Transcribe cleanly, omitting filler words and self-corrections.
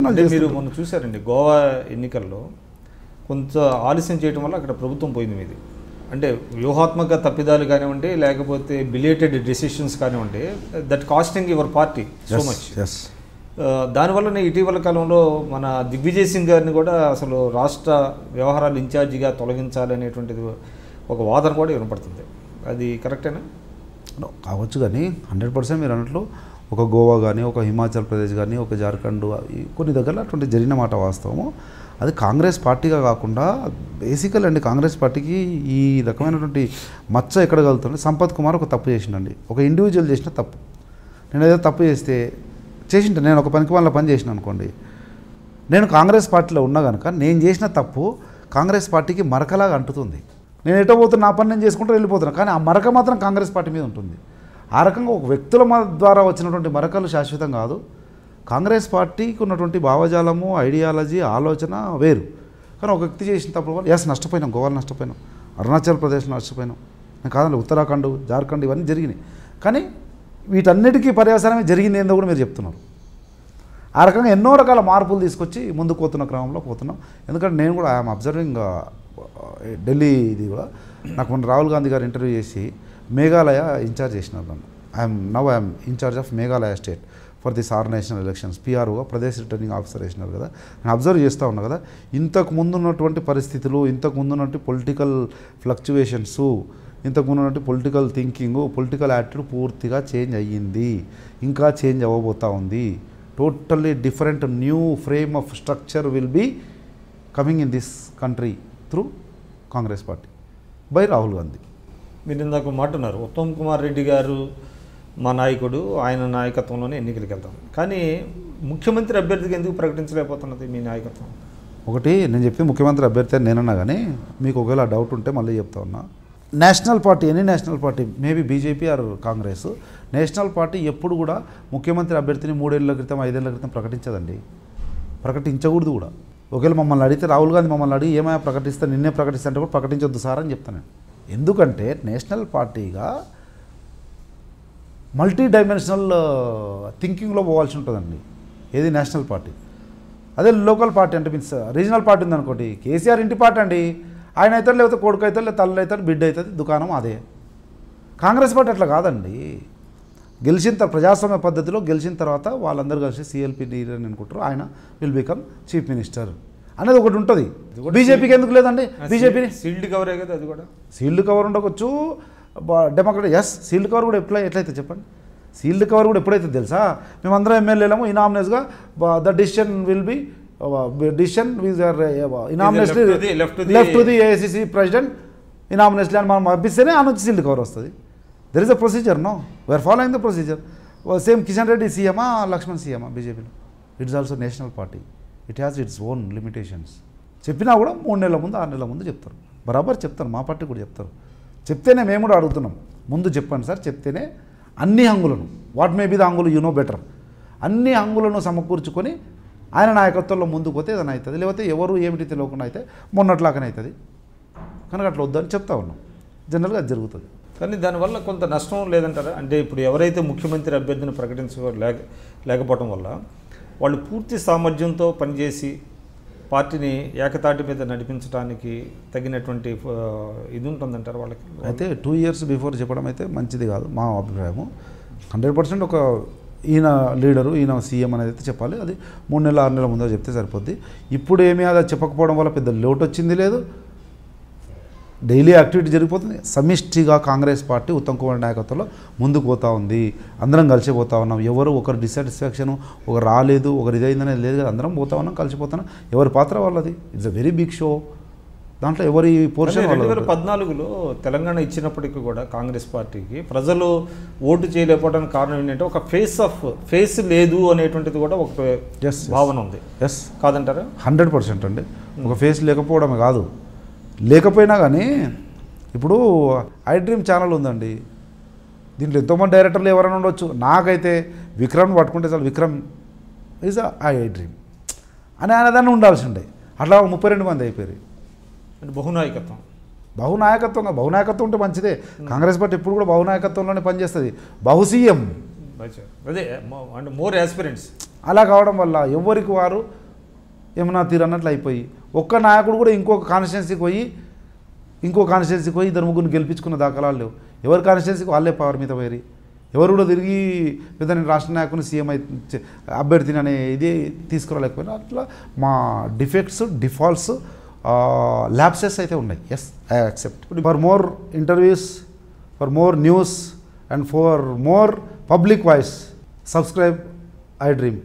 అంటే మీరు మొన్న చూసారండి గోవా ఎన్నికల్లో కొంత ఆలస్యం చేయడం వల్ల అక్కడ ప్రభుత్వం పోయింది మీది. అంటే వ్యూహాత్మక తప్పిదాలు కానివ్వండి, లేకపోతే బిలేటెడ్ డెసిషన్స్ కానివ్వండి, that costing your party so much. దానివల్లనే ఇటీవల కాలంలో మన దిగ్విజయ్ సింగ్ గారిని కూడా అసలు రాష్ట్ర వ్యవహారాల ఇన్ఛార్జిగా తొలగించాలనేటువంటిది ఒక వాదన కూడా వినపడుతుంది. అది కరెక్టేనా? కావచ్చు, కానీ 100% మీరు అన్నట్లు ఒక గోవా కానీ, ఒక హిమాచల్ ప్రదేశ్ కానీ, ఒక జార్ఖండ్, కొన్ని దగ్గర అటువంటి జరిగిన మాట వాస్తవము. అది కాంగ్రెస్ పార్టీగా కాకుండా బేసికల్ అండి, కాంగ్రెస్ పార్టీకి ఈ రకమైనటువంటి మచ్చ ఎక్కడ కలుగుతుంది. సంపత్ కుమార్ ఒక తప్పు చేసిండండి, ఒక ఇండివిజువల్ చేసిన తప్పు. నేను ఏదో తప్పు చేస్తే చేసింటే, నేను ఒక పనికి వాళ్ళ పని చేసిన అనుకోండి, నేను కాంగ్రెస్ పార్టీలో ఉన్నా కనుక నేను చేసిన తప్పు కాంగ్రెస్ పార్టీకి మరకలాగా అంటుతుంది. నేను ఎటో పోతున్నా, నా పని నేను చేసుకుంటూ వెళ్ళిపోతున్నాను, కానీ ఆ మరక మాత్రం కాంగ్రెస్ పార్టీ మీద ఉంటుంది. ఆ రకంగా ఒక వ్యక్తుల ద్వారా వచ్చినటువంటి మరకలు శాశ్వతం కాదు. కాంగ్రెస్ పార్టీకి ఉన్నటువంటి భావజాలము, ఐడియాలజీ, ఆలోచన వేరు. కానీ ఒక వ్యక్తి చేసిన తప్పుడు వల్ల నష్టపోయినాం, గోవాలో నష్టపోయినాం, అరుణాచల్ ప్రదేశ్లో నష్టపోయినాం, నేను కాదండి ఉత్తరాఖండ్, జార్ఖండ్ ఇవన్నీ జరిగినాయి. కానీ వీటన్నిటికీ పర్యవసానమే జరిగింది ఏందో కూడా మీరు చెప్తున్నారు. ఆ రకంగా ఎన్నో రకాల మార్పులు తీసుకొచ్చి ముందుకు పోతున్న క్రమంలో పోతున్నాం. ఎందుకంటే నేను కూడా ఐఎమ్ అబ్జర్వింగ్ ఢిల్లీ ఇది కూడా. నాకు మొన్న రాహుల్ గాంధీ గారు ఇంటర్వ్యూ చేసి మేఘాలయ ఇన్ఛార్జ్ చేసినారు నన్ను. I'm in charge of Meghalaya state for this organisational elections. పిఆర్ఓగా ప్రదేశ్ రిటర్నింగ్ ఆఫీసర్ వేసినారు కదా. నేను అబ్జర్వ్ చేస్తూ ఉన్నా కదా, ఇంతకు ముందు ఉన్నటువంటి పరిస్థితులు, ఇంతకు ముందు ఉన్నటువంటి పొలిటికల్ ఫ్లక్చువేషన్స్, ఇంతకు ముందు ఉన్నటువంటి పొలిటికల్ థింకింగ్, పొలిటికల్ యాటిట్యూడ్ పూర్తిగా చేంజ్ అయ్యింది, ఇంకా చేంజ్ అవ్వబోతూ ఉంది. Totally different new frame of structure will be coming in this country through Congress party by Rahul Gandhi. మీరు ఇందాక మాట్లాడున్నారు ఉత్తమ్ కుమార్ రెడ్డి గారు మా నాయకుడు, ఆయన నాయకత్వంలోనే ఎన్నికలకు వెళ్తాం, కానీ ముఖ్యమంత్రి అభ్యర్థిగా ఎందుకు ప్రకటించలేకపోతున్నది మీ నాయకత్వం? ఒకటి నేను చెప్పి ముఖ్యమంత్రి అభ్యర్థి అని నేనన్నా, కానీ మీకు ఒకవేళ డౌట్ ఉంటే మళ్ళీ చెప్తా ఉన్నా. National party, any national party, maybe BJP or Congress, national party ఎప్పుడు కూడా ముఖ్యమంత్రి అభ్యర్థిని 3 ఏళ్ల క్రితం 5 ఏళ్ల క్రితం ప్రకటించదండి, ప్రకటించకూడదు కూడా. ఒకవేళ మమ్మల్ని అడిగితే, రాహుల్ గాంధీ మమ్మల్ని అడిగి ఏమైనా ప్రకటిస్తే నిన్నే ప్రకటిస్తే అంటే కూడా ప్రకటించొద్దు సార్ అని చెప్తాను. ఎందుకంటే నేషనల్ పార్టీగా మల్టీ డైమెన్షనల్ థింకింగ్లో పోవాల్సి ఉంటుందండి ఏది నేషనల్ పార్టీ. అదే లోకల్ పార్టీ అంటే మీన్స్ రీజనల్ పార్టీ ఉందనుకోండి, కేసీఆర్ ఇంటి పార్టీ అండి, ఆయన అవుతాడు, లేకపోతే కొడుకు అవుతాడు, లేదా తల్లి అవుతాడు, బిడ్డ అవుతుంది, దుకాణం అదే. కాంగ్రెస్ పార్టీ అట్లా కాదండి. గెలిచిన తర్వాత ప్రజాస్వామ్య పద్ధతిలో గెలిచిన తర్వాత వాళ్ళందరూ కలిసి సిఎల్పి లీడర్ అని అనుకుంటారు, ఆయన విల్ బికమ్ చీఫ్ మినిస్టర్ అనేది ఒకటి ఉంటుంది. బీజేపీకి ఎందుకు లేదండి? బీజేపీ సీల్డ్ కవరే కదా, అది కూడా సీల్డ్ కవర్ ఉండవచ్చు. డెమోక్రటిక్ సీల్డ్ కవర్ కూడా ఎట్లయితే చెప్పండి, సీల్డ్ కవర్ కూడా ఎప్పుడైతే తెలుసా, మేమందరం ఎమ్మెల్యేలము ఇనామినస్గా the decision will be decision unanimously left to the AICC president unanimously అని మనం పంపిస్తేనే ఆ నుంచి సీల్డ్ కవర్ వస్తుంది. There is a procedure, no we are following the procedure. Same Kishan Reddy సీఎమా, లక్ష్మణ్ సీఎమా బీజేపీలో. It's also national party, it has its own limitations. చెప్పినా కూడా 3 నెలల ముందు 6 నెలల ముందు చెప్తారు, బరాబర్ చెప్తారు. మా పార్టీ కూడా చెప్తారు. చెప్తేనే మేము కూడా అడుగుతున్నాం, ముందు చెప్పండి సార్, చెప్తేనే అన్ని హంగులను, వాట్ మే బి ద హంగులు యు నో బెటర్, అన్ని హంగులను సమకూర్చుకొని ఆయన నాయకత్వంలో ముందుకు పోతే ఏదైనా అవుతుంది. లేకపోతే ఎవరు ఏమిటి తెలియకుండా అయితే మొన్నట్లాగానే అవుతుంది. కనుక అట్లా వద్దని చెప్తా ఉన్నాం. జనరల్గా అది జరుగుతుంది. కానీ దానివల్ల కొంత నష్టం లేదంటారా? అంటే ఇప్పుడు ఎవరైతే ముఖ్యమంత్రి అభ్యర్థిని లేకపోవడం వల్ల వాళ్ళు పూర్తి సామర్థ్యంతో పనిచేసి పార్టీని ఏకతాటి మీద నడిపించడానికి తగినటువంటి ఇది ఉంటుందంటారు వాళ్ళకి. అయితే 2 years బిఫోర్ చెప్పడం అయితే మంచిది కాదు మా అభిప్రాయము. 100% ఒక ఈయన లీడరు, ఈయన సీఎం అనేది అయితే చెప్పాలి. అది 3 నెలల 6 నెలల ముందో చెప్తే సరిపోద్ది. ఇప్పుడు ఏమీ అది చెప్పకపోవడం వల్ల పెద్ద లోటు వచ్చింది లేదు. డైలీ యాక్టివిటీ జరిగిపోతుంది. సమిష్టిగా కాంగ్రెస్ పార్టీ ఉత్తమ్ కుమార్ నాయకత్వంలో ముందుకు పోతూ ఉంది. అందరం కలిసిపోతూ ఉన్నాం. ఎవరు ఒకరు డిసాటిస్ఫాక్షను, ఒకరు రాలేదు, ఒకరు ఇదైందనేది లేదు కదా, అందరం పోతా ఉన్నాం, కలిసిపోతున్నాం. ఎవరి పాత్ర వాళ్ళది. It's a very big show. దాంట్లో ఎవరి పోర్షన్. 2014లో తెలంగాణ ఇచ్చినప్పటికీ కూడా కాంగ్రెస్ పార్టీకి ప్రజలు ఓటు చేయలేకపోవడానికి కారణం ఏంటంటే ఒక ఫేస్ లేదు అనేటువంటిది కూడా ఒక భావన ఉంది. కాదంటారా? 100% అండి. ఒక ఫేస్ లేకపోవడమే కాదు, లేకపోయినా కానీ ఇప్పుడు ఐ డ్రీమ్ ఛానల్ ఉందండి. దీంట్లో ఎంతోమంది డైరెక్టర్లు ఎవరైనా ఉండొచ్చు. నాకైతే విక్రమ్ని పట్టుకుంటే చాలు, విక్రమ్ ఈజ్ ఐ డ్రీమ్ అని ఆయన దాన్ని ఉండాల్సి ఉండే. అట్లా 32 మంది అయిపోయారు. అంటే బహునాయకత్వం. బహునాయకత్వం ఉంటే మంచిదే. కాంగ్రెస్ పార్టీ ఎప్పుడు కూడా బహునాయకత్వంలోనే పనిచేస్తుంది. బహుసీఎం అదే అంటే మోర్ యాస్పిరెంట్స్ అలా కావడం వల్ల ఎవరికి వారు యమునా తీరు అన్నట్లు అయిపోయి ఒక్క నాయకుడు కూడా ఇంకొక కాన్స్టిట్యున్సీకి పోయి ఇద్దరు ముగ్గురు గెలిపించుకున్న దాఖలాలు లేవు. ఎవరి కాన్స్టిట్యున్సీకి వాళ్ళే పవర్ మీద పోయి ఎవరు కూడా తిరిగి పెద్ద నేను రాష్ట్ర నాయకుని సీఎం అభ్యర్థిని అనే ఇది తీసుకురాలేకపోయినా అట్లా మా డిఫాల్ట్స్ ల్యాప్సెస్ అయితే ఉన్నాయి. Yes, I accept. For more interviews, for more news and for more public voice, subscribe I dream.